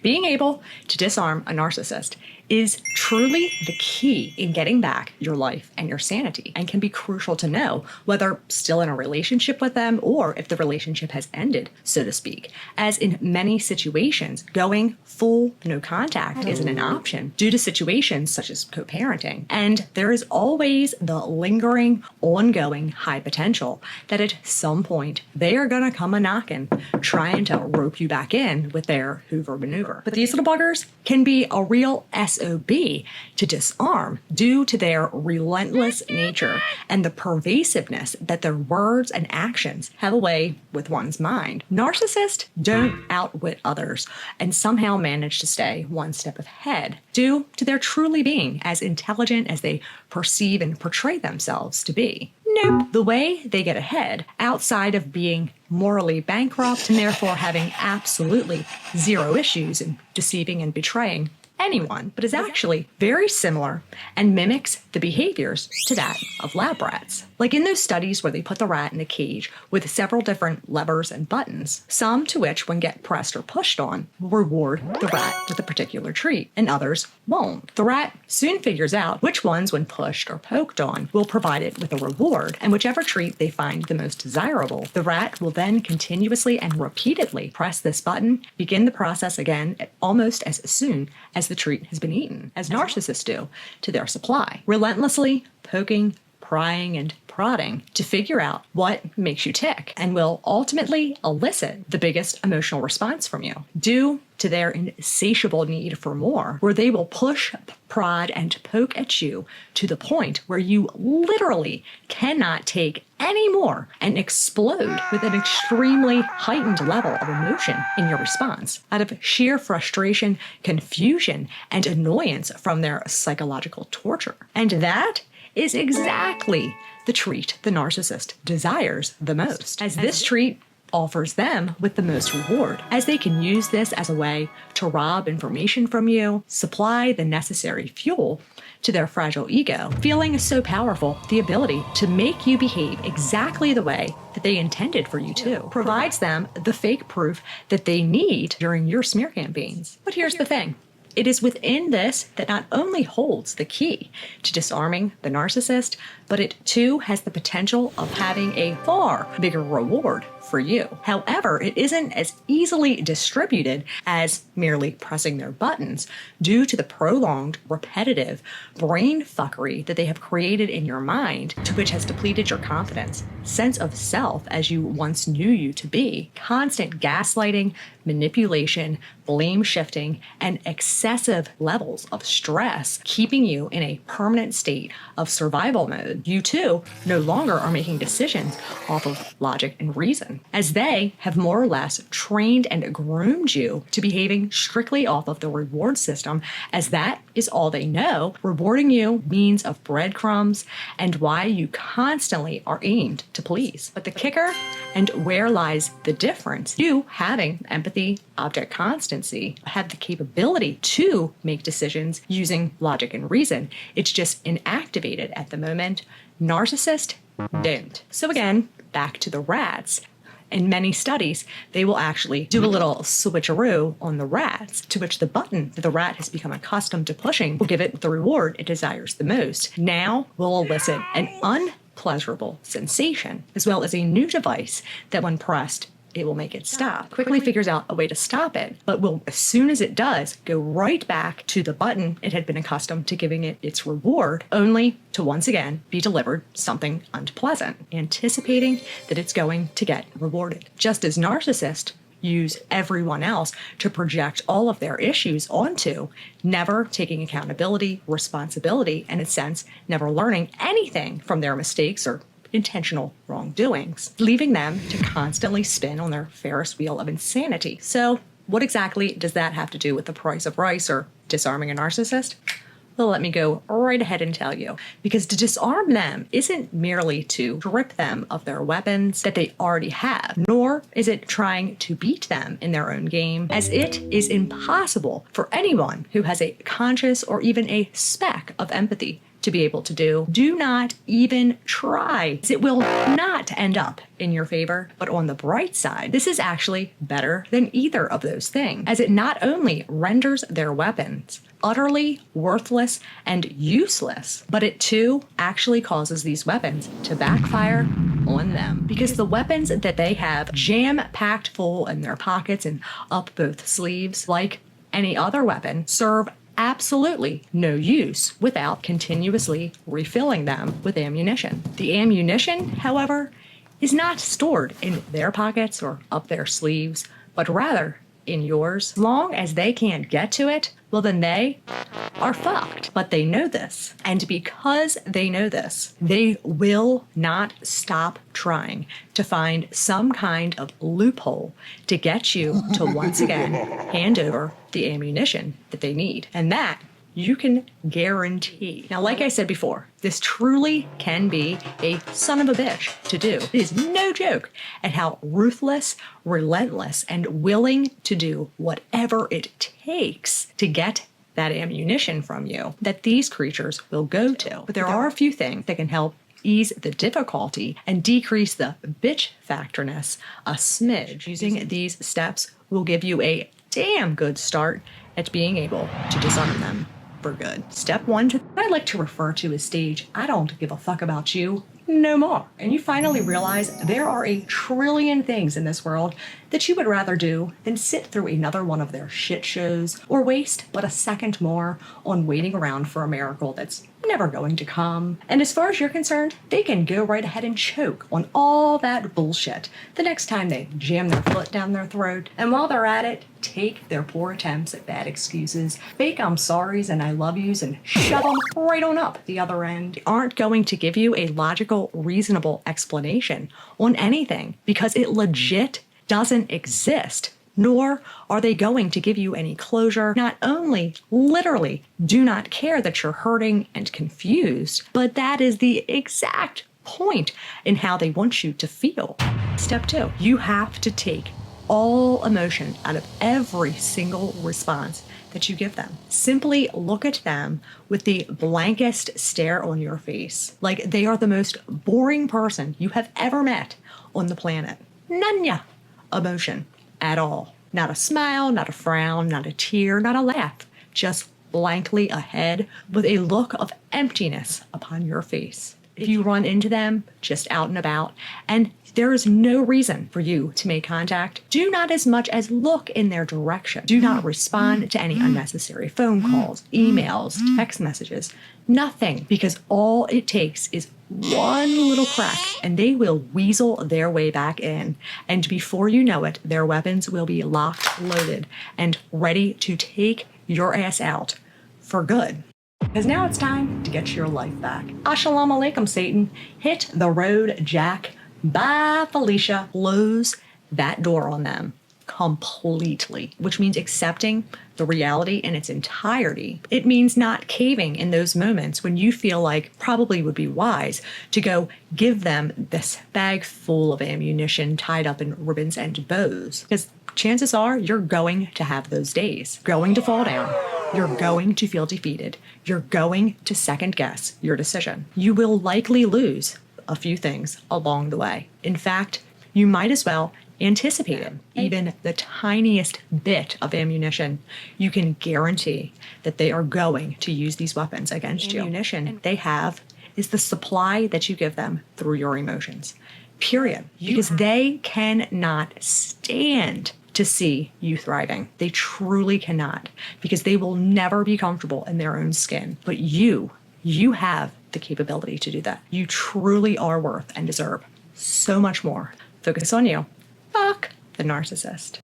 Being able to disarm a narcissist is truly the key in getting back your life and your sanity, and can be crucial to know whether still in a relationship with them or if the relationship has ended, so to speak, as in many situations, going full no contact isn't an option due to situations such as co-parenting. And there is always the lingering, ongoing high potential that at some point they are going to come a-knocking, trying to rope you back in with their Hoover maneuver. But these little buggers can be a real SOB to disarm due to their relentless nature and the pervasiveness that their words and actions have a way with one's mind. Narcissists don't outwit others and somehow manage to stay one step ahead due to their truly being as intelligent as they perceive and portray themselves to be. Nope. The way they get ahead, outside of being morally bankrupt and therefore having absolutely zero issues in deceiving and betraying anyone, but is actually very similar and mimics the behaviors to that of lab rats. Like in those studies where they put the rat in a cage with several different levers and buttons, some to which, when get pressed or pushed on, will reward the rat with a particular treat, and others won't. The rat soon figures out which ones, when pushed or poked on, will provide it with a reward, and whichever treat they find the most desirable, the rat will then continuously and repeatedly press this button, begin the process again almost as soon as the treat has been eaten, as narcissists do to their supply, relentlessly poking, prying, and prodding to figure out what makes you tick, and will ultimately elicit the biggest emotional response from you due to their insatiable need for more, where they will push, prod, and poke at you to the point where you literally cannot take any more and explode with an extremely heightened level of emotion in your response out of sheer frustration, confusion, and annoyance from their psychological torture. And that is exactly the treat the narcissist desires the most, as this treat offers them with the most reward, as they can use this as a way to rob information from you, supply the necessary fuel to their fragile ego, feeling so powerful, the ability to make you behave exactly the way that they intended for you to, provides them the fake proof that they need during your smear campaigns. But here's the thing. It is within this that not only holds the key to disarming the narcissist, but it too has the potential of having a far bigger reward for you. However, it isn't as easily distributed as merely pressing their buttons due to the prolonged, repetitive brain fuckery that they have created in your mind, to which has depleted your confidence, sense of self as you once knew you to be, constant gaslighting, manipulation, blame shifting, and excessive levels of stress, keeping you in a permanent state of survival mode. You too no longer are making decisions off of logic and reason, as they have more or less trained and groomed you to behaving strictly off of the reward system, as that is all they know. Rewarding you means of breadcrumbs and why you constantly are aimed to please. But the kicker, and where lies the difference, you having empathy, object constancy, have the capability to make decisions using logic and reason. It's just inactivated at the moment. Narcissist don't. So again, back to the rats. In many studies, they will actually do a little switcheroo on the rats, to which the button that the rat has become accustomed to pushing will give it the reward it desires the most. Now will elicit an unpleasurable sensation, as well as a new device that, when pressed, it will make it stop. Quickly figures out a way to stop it, but will, as soon as it does, go right back to the button it had been accustomed to giving it its reward, only to once again be delivered something unpleasant, anticipating that it's going to get rewarded. Just as narcissists use everyone else to project all of their issues onto, never taking accountability, responsibility, and in a sense, never learning anything from their mistakes or intentional wrongdoings, leaving them to constantly spin on their Ferris wheel of insanity. So what exactly does that have to do with the price of rice or disarming a narcissist? Well, let me go right ahead and tell you, because to disarm them isn't merely to strip them of their weapons that they already have, nor is it trying to beat them in their own game, as it is impossible for anyone who has a conscious or even a speck of empathy to be able to do, do not even try. It will not end up in your favor. But on the bright side, this is actually better than either of those things, as it not only renders their weapons utterly worthless and useless, but it too actually causes these weapons to backfire on them, because the weapons that they have jam-packed full in their pockets and up both sleeves, like any other weapon, serve absolutely no use without continuously refilling them with ammunition. The ammunition, however, is not stored in their pockets or up their sleeves, but rather in yours. As long as they can't get to it, well, then they are fucked. But they know this. And because they know this, they will not stop trying to find some kind of loophole to get you to once again hand over the ammunition that they need. And that you can guarantee. Now, like I said before, this truly can be a son of a bitch to do. It is no joke at how ruthless, relentless, and willing to do whatever it takes to get that ammunition from you that these creatures will go to. But there are a few things that can help ease the difficulty and decrease the bitch factorness a smidge. Using these steps will give you a damn good start at being able to disarm them for good. Step one, I like to refer to as stage I don't give a fuck about you no more. And you finally realize there are a trillion things in this world that you would rather do than sit through another one of their shit shows or waste but a second more on waiting around for a miracle that's never going to come. And as far as you're concerned, they can go right ahead and choke on all that bullshit the next time they jam their foot down their throat. And while they're at it, take their poor attempts at bad excuses, fake I'm sorries and I love yous, and shove them right on up the other end. They aren't going to give you a logical, reasonable explanation on anything because it legit doesn't exist. Nor are they going to give you any closure. Not only literally do not care that you're hurting and confused, but that is the exact point in how they want you to feel. Step two, you have to take all emotion out of every single response that you give them. Simply look at them with the blankest stare on your face, like they are the most boring person you have ever met on the planet. None emotion at all. Not a smile, not a frown, not a tear, not a laugh. Just blankly ahead with a look of emptiness upon your face. If you run into them just out and about and there is no reason for you to make contact, do not as much as look in their direction. Do not respond to any unnecessary phone calls, emails, text messages, nothing, because all it takes is one little crack and they will weasel their way back in. And before you know it, their weapons will be locked, loaded, and ready to take your ass out for good. Because now it's time to get your life back. Assalamu alaikum, Satan. Hit the road, Jack. Bye, Felicia. Close that door on them completely, which means accepting the reality in its entirety. It means not caving in those moments when you feel like probably would be wise to go give them this bag full of ammunition tied up in ribbons and bows. Because chances are you're going to have those days, going to fall down. You're going to feel defeated. You're going to second guess your decision. You will likely lose a few things along the way. In fact, you might as well anticipate it. Even the tiniest bit of ammunition, you can guarantee that they are going to use these weapons against you. Ammunition they have is the supply that you give them through your emotions, period. Because they cannot stand to see you thriving. They truly cannot, because they will never be comfortable in their own skin. But you have the capability to do that. You truly are worth and deserve so much more. Focus on you. Fuck the narcissist.